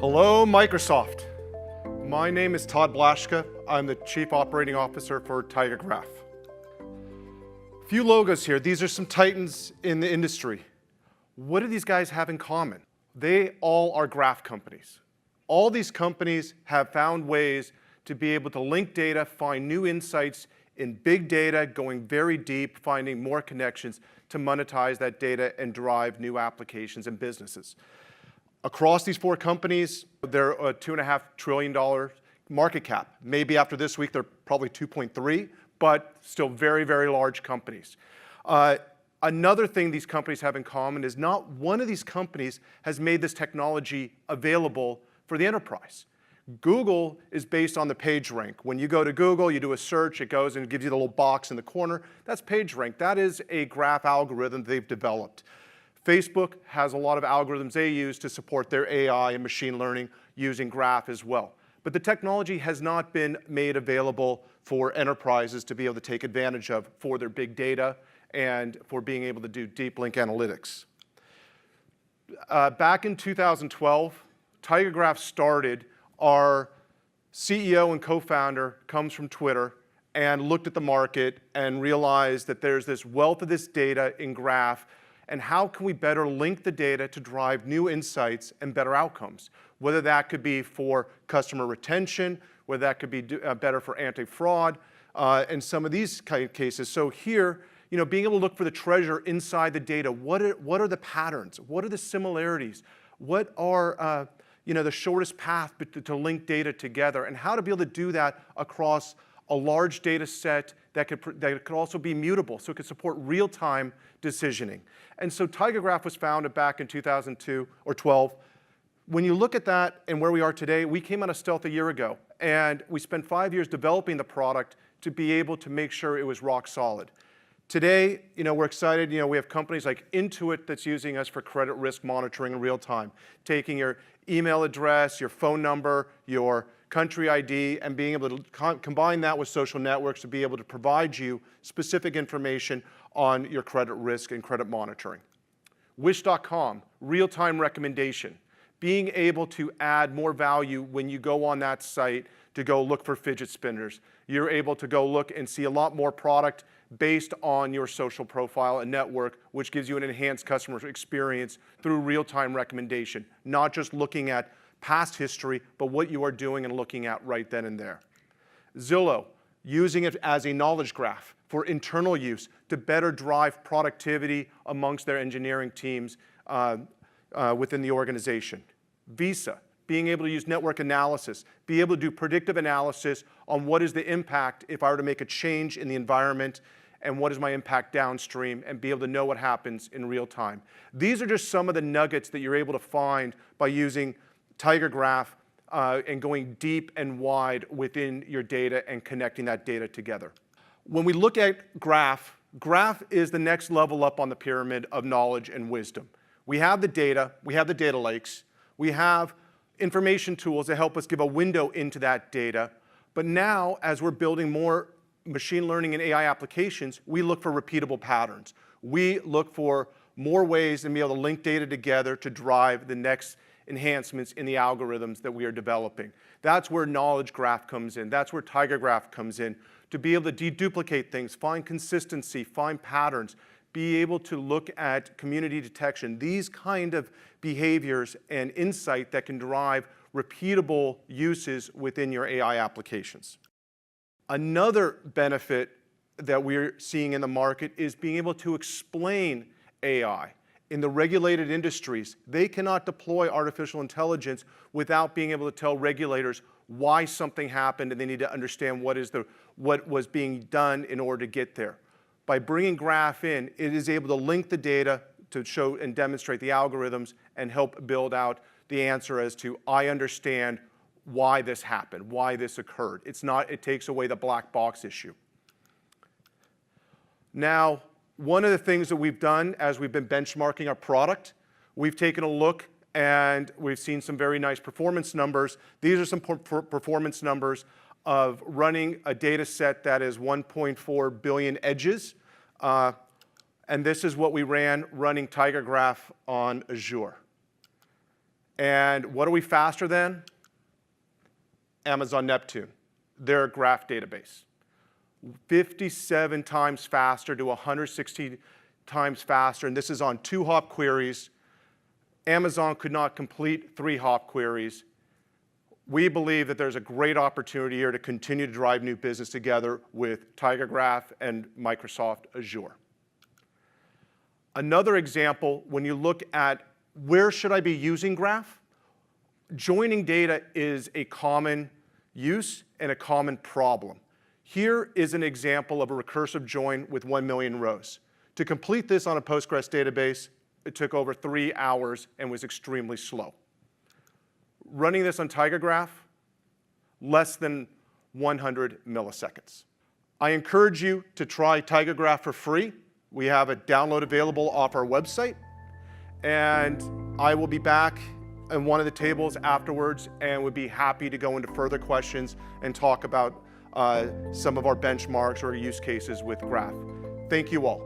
Hello, Microsoft. My name is Todd Blaschka. I'm the Chief Operating Officer for TigerGraph. A few logos here. These are some titans in the industry. What do these guys have in common? They all are graph companies. All these companies have found ways to be able to link data, find new insights in big data, going very deep, finding more connections to monetize that data and drive new applications and businesses. Across these four companies, they're a $2.5 trillion market cap. Maybe after this week, they're probably 2.3, but still very, very large companies. Another thing these companies have in common is not one of these companies has made this technology available for the enterprise. Google is based on the PageRank. When you go to Google, you do a search, it goes and gives you the little box in the corner. That's PageRank. That is a graph algorithm they've developed. Facebook has a lot of algorithms they use to support their AI and machine learning using graph as well. But the technology has not been made available for enterprises to be able to take advantage of for their big data and for being able to do deep link analytics. Back in 2012, TigerGraph started. Our CEO and co-founder comes from Twitter and looked at the market and realized that there's this wealth of this data in graph, and how can we better link the data to drive new insights and better outcomes? Whether that could be for customer retention, whether that could be better for anti-fraud, and some of these kind of cases. So here, being able to look for the treasure inside the data. What are the patterns? What are the similarities? What are the shortest path to link data together, and how to be able to do that across a large data set that could also be mutable, so it could support real-time decisioning. And so TigerGraph was founded back in 2002 or 12. When you look at that and where we are today, we came out of stealth a year ago, and we spent 5 years developing the product to be able to make sure it was rock solid. Today, we're excited. We have companies like Intuit that's using us for credit risk monitoring in real time, taking your email address, your phone number, your country ID, and being able to combine that with social networks to be able to provide you specific information on your credit risk and credit monitoring. Wish.com, RealTime Recommendation, being able to add more value when you go on that site to go look for fidget spinners. You're able to go look and see a lot more product based on your social profile and network, which gives you an enhanced customer experience through real-time recommendation, not just looking at past history, but what you are doing and looking at right then and there. Zillow, using it as a knowledge graph for internal use to better drive productivity amongst their engineering teams within the organization. Visa, being able to use network analysis, be able to do predictive analysis on what is the impact if I were to make a change in the environment, and what is my impact downstream, and be able to know what happens in real time. These are just some of the nuggets that you're able to find by using TigerGraph and going deep and wide within your data and connecting that data together. When we look at graph is the next level up on the pyramid of knowledge and wisdom. We have the data lakes, we have information tools that help us give a window into that data, but now as we're building more machine learning and AI applications, we look for repeatable patterns. We look for more ways to be able to link data together to drive the next enhancements in the algorithms that we are developing. That's where knowledge graph comes in. That's where TigerGraph comes in, to be able to deduplicate things, find consistency, find patterns, be able to look at community detection, these kind of behaviors and insight that can drive repeatable uses within your AI applications. Another benefit that we're seeing in the market is being able to explain AI. In the regulated industries, they cannot deploy artificial intelligence without being able to tell regulators why something happened, and they need to understand what was being done in order to get there. By bringing graph in, it is able to link the data to show and demonstrate the algorithms and help build out the answer as to, I understand why this happened, why this occurred. It takes away the black box issue. Now, one of the things that we've done as we've been benchmarking our product, we've taken a look and we've seen some very nice performance numbers. These are some performance numbers of running a data set that is 1.4 billion edges. And this is what we ran running TigerGraph on Azure. And what are we faster than? Amazon Neptune, their graph database. 57 times faster to 160 times faster, and this is on 2-hop queries. Amazon could not complete 3-hop queries. We believe that there's a great opportunity here to continue to drive new business together with TigerGraph and Microsoft Azure. Another example, when you look at where should I be using graph, joining data is a common use and a common problem. Here is an example of a recursive join with 1 million rows. To complete this on a Postgres database, it took over 3 hours and was extremely slow. Running this on TigerGraph, less than 100 milliseconds. I encourage you to try TigerGraph for free. We have a download available off our website. And I will be back in one of the tables afterwards and would be happy to go into further questions and talk about some of our benchmarks or use cases with Graph. Thank you all.